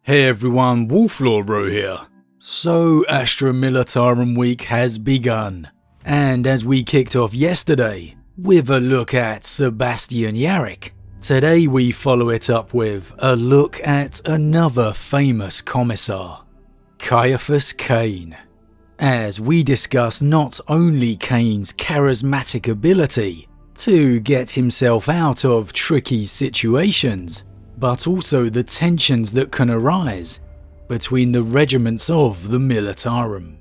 Hey everyone, Wolf Lord Rho here. So Astra Militarum week has begun, and as we kicked off yesterday with a look at Sebastian Yarrick, today we follow it up with a look at another famous commissar, Ciaphas Cain, as we discuss not only Cain's charismatic ability to get himself out of tricky situations, but also the tensions that can arise between the regiments of the Militarum.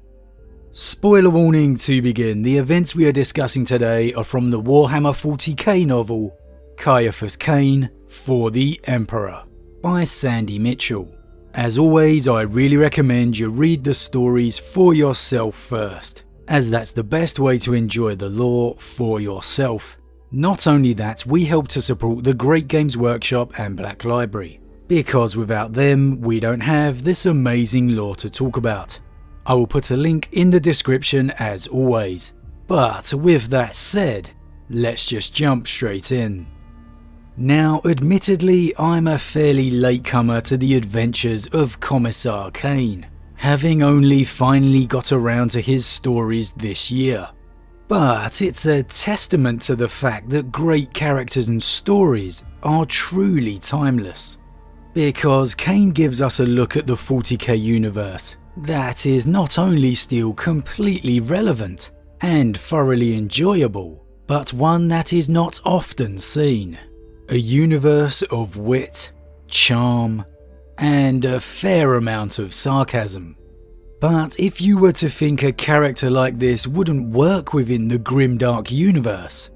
Spoiler warning to begin, the events we are discussing today are from the Warhammer 40k novel Ciaphas Cain for the Emperor by Sandy Mitchell. As always, I really recommend you read the stories for yourself first, as that's the best way to enjoy the lore for yourself. Not only that, we help to support the great Games Workshop and Black Library, because without them, we don't have this amazing lore to talk about. I will put a link in the description as always. But with that said, let's just jump straight in. Now, admittedly, I'm a fairly latecomer to the adventures of Commissar Cain, having only finally got around to his stories this year. But it's a testament to the fact that great characters and stories are truly timeless. Because Cain gives us a look at the 40k universe that is not only still completely relevant and thoroughly enjoyable, but one that is not often seen. A universe of wit, charm, and a fair amount of sarcasm. But if you were to think a character like this wouldn't work within the grimdark universe,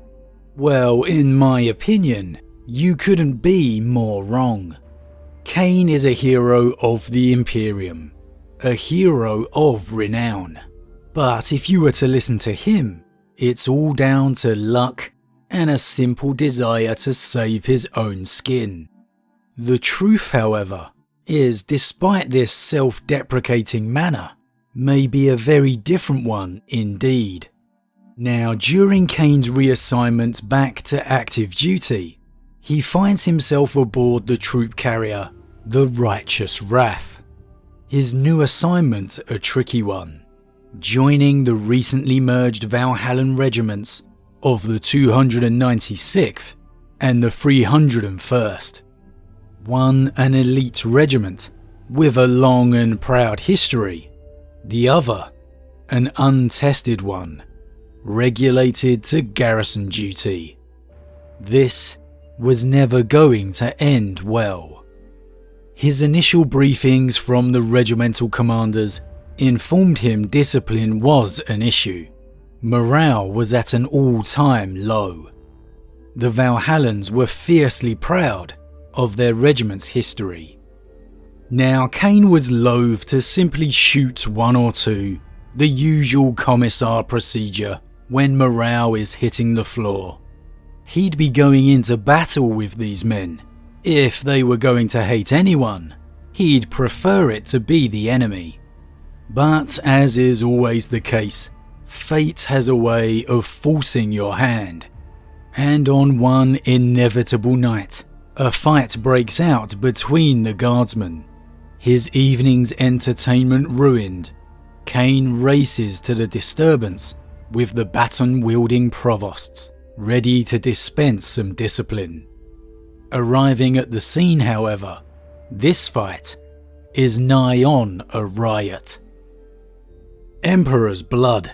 well, in my opinion, you couldn't be more wrong. Cain is a hero of the Imperium, a hero of renown. But if you were to listen to him, it's all down to luck and a simple desire to save his own skin. The truth, however, is despite this self-deprecating manner, may be a very different one indeed. Now, during Cain's reassignment back to active duty, he finds himself aboard the troop carrier, the Righteous Wrath. His new assignment a tricky one, joining the recently merged Valhallan regiments of the 296th and the 301st. One an elite regiment with a long and proud history, the other an untested one, regulated to garrison duty. This was never going to end well. His initial briefings from the regimental commanders informed him discipline was an issue. Morale was at an all-time low. The Valhallans were fiercely proud of their regiment's history. Now, Cain was loath to simply shoot one or two, the usual commissar procedure when morale is hitting the floor. He'd be going into battle with these men. If they were going to hate anyone, he'd prefer it to be the enemy. But as is always the case, fate has a way of forcing your hand. And on one inevitable night, a fight breaks out between the guardsmen. His evening's entertainment ruined, Cain races to the disturbance with the baton-wielding provosts, ready to dispense some discipline. Arriving at the scene, however, this fight is nigh on a riot. Emperor's blood.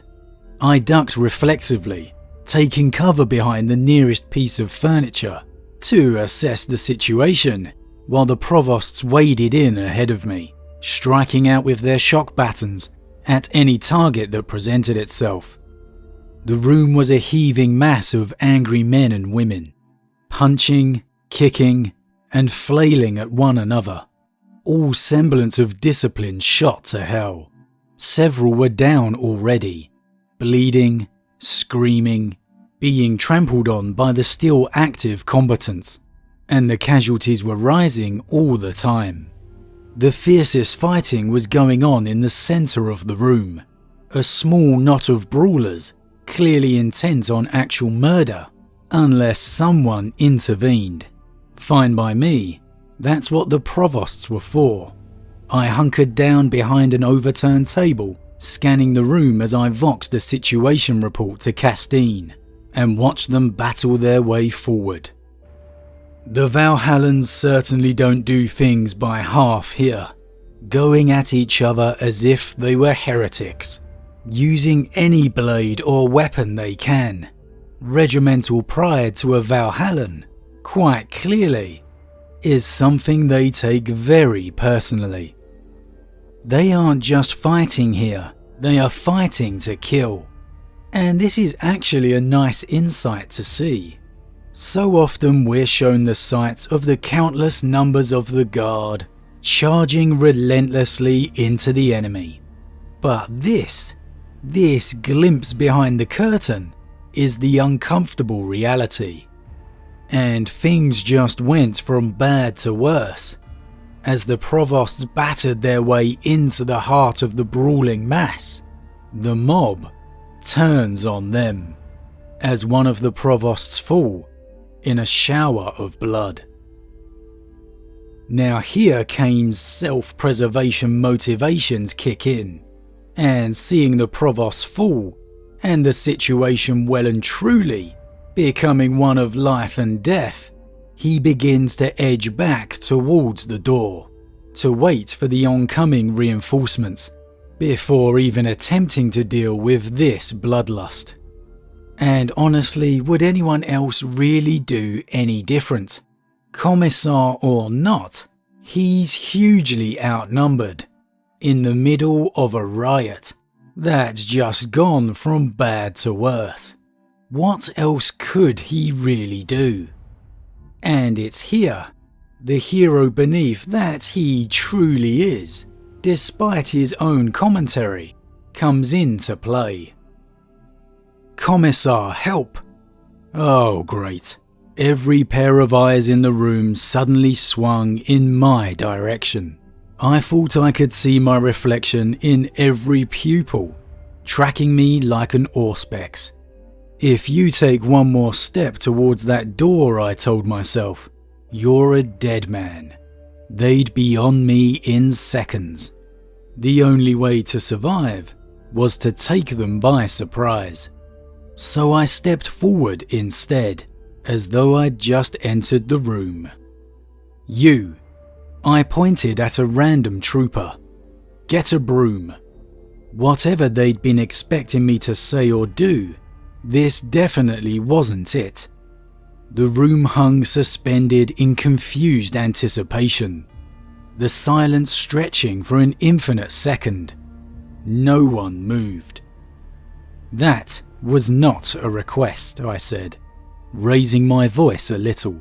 I ducked reflexively, taking cover behind the nearest piece of furniture to assess the situation, while the provosts waded in ahead of me, striking out with their shock batons at any target that presented itself. The room was a heaving mass of angry men and women, punching, kicking, and flailing at one another. All semblance of discipline shot to hell. Several were down already, bleeding, screaming, being trampled on by the still active combatants, and the casualties were rising all the time. The fiercest fighting was going on in the centre of the room, a small knot of brawlers clearly intent on actual murder unless someone intervened. Fine by me, that's what the provosts were for. I hunkered down behind an overturned table, scanning the room as I voxed a situation report to Castine, and watched them battle their way forward. The Valhallans certainly don't do things by half here, going at each other as if they were heretics, using any blade or weapon they can. Regimental pride to a Valhallan, quite clearly, is something they take very personally. They aren't just fighting here, they are fighting to kill. And this is actually a nice insight to see. So often we're shown the sights of the countless numbers of the Guard, charging relentlessly into the enemy. But this glimpse behind the curtain is the uncomfortable reality. And things just went from bad to worse, as the provosts battered their way into the heart of the brawling mass. The mob turns on them, as one of the provosts fall in a shower of blood. Now here Cain's self-preservation motivations kick in, and seeing the provost fall, and the situation well and truly becoming one of life and death, he begins to edge back towards the door, to wait for the oncoming reinforcements, before even attempting to deal with this bloodlust. And honestly, would anyone else really do any different? Commissar or not, he's hugely outnumbered, in the middle of a riot that's just gone from bad to worse. What else could he really do? And it's here, the hero beneath that he truly is, despite his own commentary, comes into play. Commissar, help! Oh great. Every pair of eyes in the room suddenly swung in my direction. I thought I could see my reflection in every pupil, tracking me like an auspex. If you take one more step towards that door, I told myself, you're a dead man. They'd be on me in seconds. The only way to survive was to take them by surprise. So I stepped forward instead, as though I'd just entered the room. You. I pointed at a random trooper. Get a broom. Whatever they'd been expecting me to say or do, this definitely wasn't it. The room hung suspended in confused anticipation, the silence stretching for an infinite second. No one moved. That was not a request, I said, raising my voice a little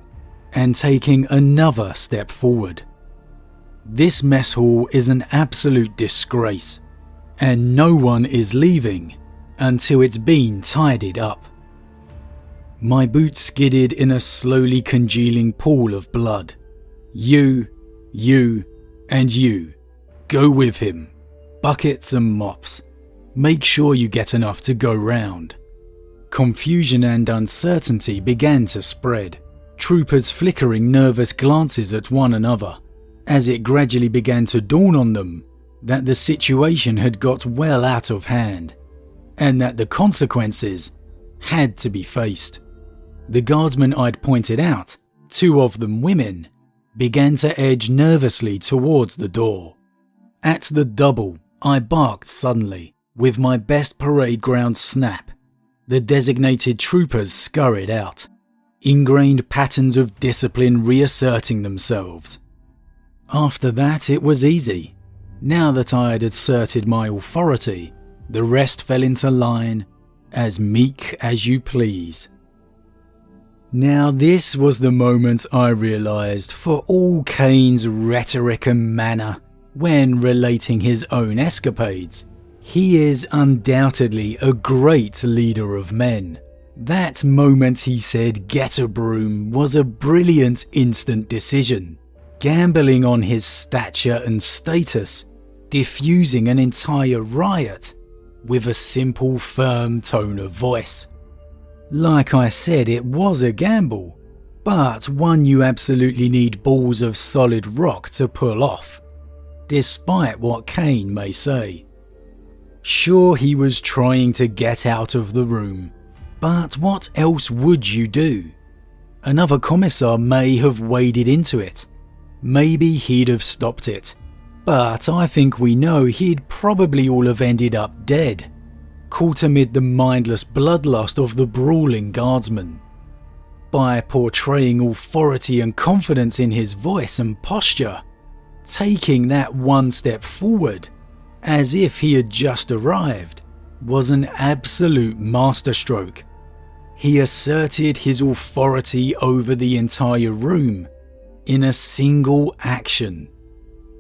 and taking another step forward. This mess hall is an absolute disgrace, and no one is leaving until it's been tidied up. My boots skidded in a slowly congealing pool of blood. You, and you. Go with him. Buckets and mops. Make sure you get enough to go round. Confusion and uncertainty began to spread, troopers flickering nervous glances at one another, as it gradually began to dawn on them that the situation had got well out of hand, and that the consequences had to be faced. The guardsmen I'd pointed out, 2 of them women, began to edge nervously towards the door. At the double, I barked suddenly, with my best parade ground snap. The designated troopers scurried out, ingrained patterns of discipline reasserting themselves. After that it was easy. Now that I had asserted my authority, the rest fell into line, as meek as you please. Now this was the moment I realised, for all Cain's rhetoric and manner when relating his own escapades, he is undoubtedly a great leader of men. That moment he said get a broom was a brilliant instant decision, gambling on his stature and status, diffusing an entire riot with a simple firm tone of voice. Like I said, it was a gamble, but one you absolutely need balls of solid rock to pull off. despite what Cain may say. Sure, he was trying to get out of the room, but what else would you do? Another commissar may have waded into it. Maybe he'd have stopped it. But I think we know he'd probably all have ended up dead, caught amid the mindless bloodlust of the brawling guardsmen. By portraying authority and confidence in his voice and posture, taking that one step forward, as if he had just arrived, was an absolute masterstroke. He asserted his authority over the entire room in a single action.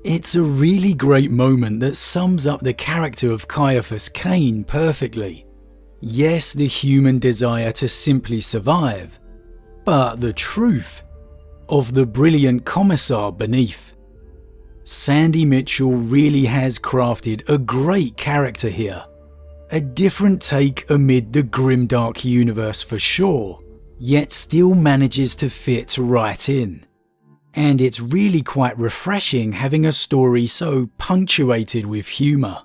It's a really great moment that sums up the character of Ciaphas Cain perfectly. Yes, the human desire to simply survive, but the truth of the brilliant commissar beneath. Sandy Mitchell really has crafted a great character here. A different take amid the grimdark universe for sure, yet still manages to fit right in. And it's really quite refreshing having a story so punctuated with humour.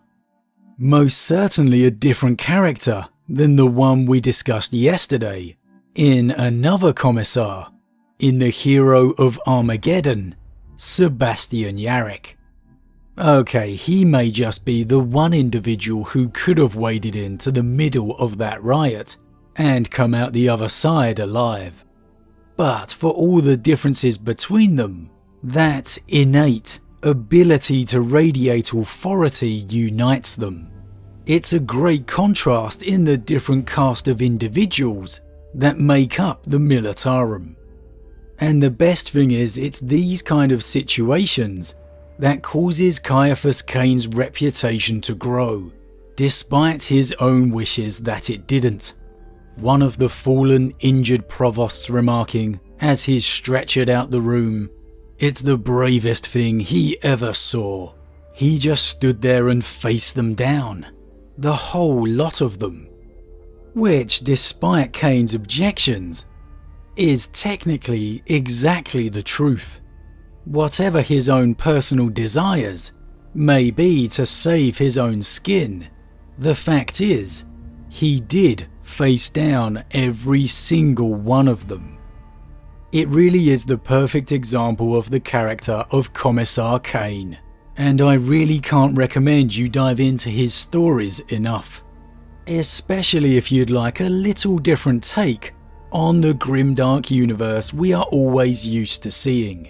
Most certainly a different character than the one we discussed yesterday in another commissar, in the hero of Armageddon, Sebastian Yarrick. Okay, he may just be the one individual who could have waded into the middle of that riot and come out the other side alive. But for all the differences between them, that innate ability to radiate authority unites them. It's a great contrast in the different cast of individuals that make up the Militarum. And the best thing is, it's these kind of situations that causes Ciaphas Cain's reputation to grow, despite his own wishes that it didn't. One of the fallen, injured provosts remarking, as he's stretchered out the room, "It's the bravest thing he ever saw. He just stood there and faced them down. The whole lot of them." Which, despite Cain's objections, is technically exactly the truth. Whatever his own personal desires may be to save his own skin, the fact is, he did face down every single one of them. It really is the perfect example of the character of Commissar Cain, and I really can't recommend you dive into his stories enough, especially if you'd like a little different take on the grimdark universe we are always used to seeing.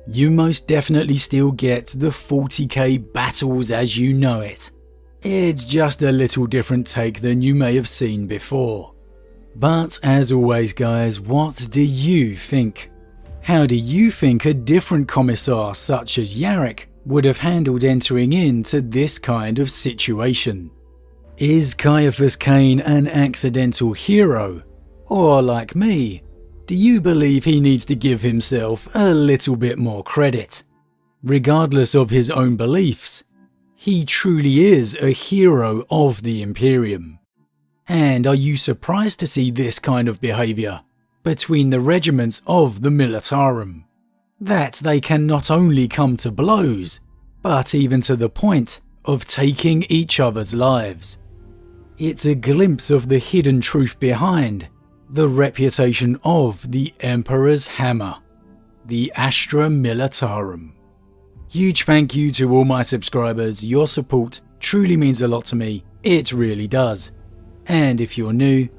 You most definitely still get the 40k battles as you know it. It's just a little different take than you may have seen before. But as always guys, what do you think? How do you think a different commissar such as Yarrick would have handled entering into this kind of situation? Is Ciaphas Cain an accidental hero? Or like me, do you believe he needs to give himself a little bit more credit? Regardless of his own beliefs, he truly is a hero of the Imperium. And are you surprised to see this kind of behaviour between the regiments of the Militarum? That they can not only come to blows, but even to the point of taking each other's lives. It's a glimpse of the hidden truth behind the reputation of the Emperor's Hammer, the Astra Militarum. Huge thank you to all my subscribers. Your support truly means a lot to me, it really does. And if you're new,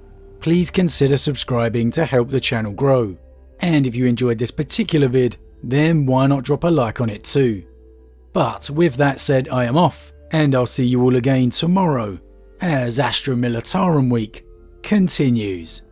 please consider subscribing to help the channel grow. And if you enjoyed this particular vid, then why not drop a like on it too. But with that said, I am off, and I'll see you all again tomorrow as Astra Militarum week continues.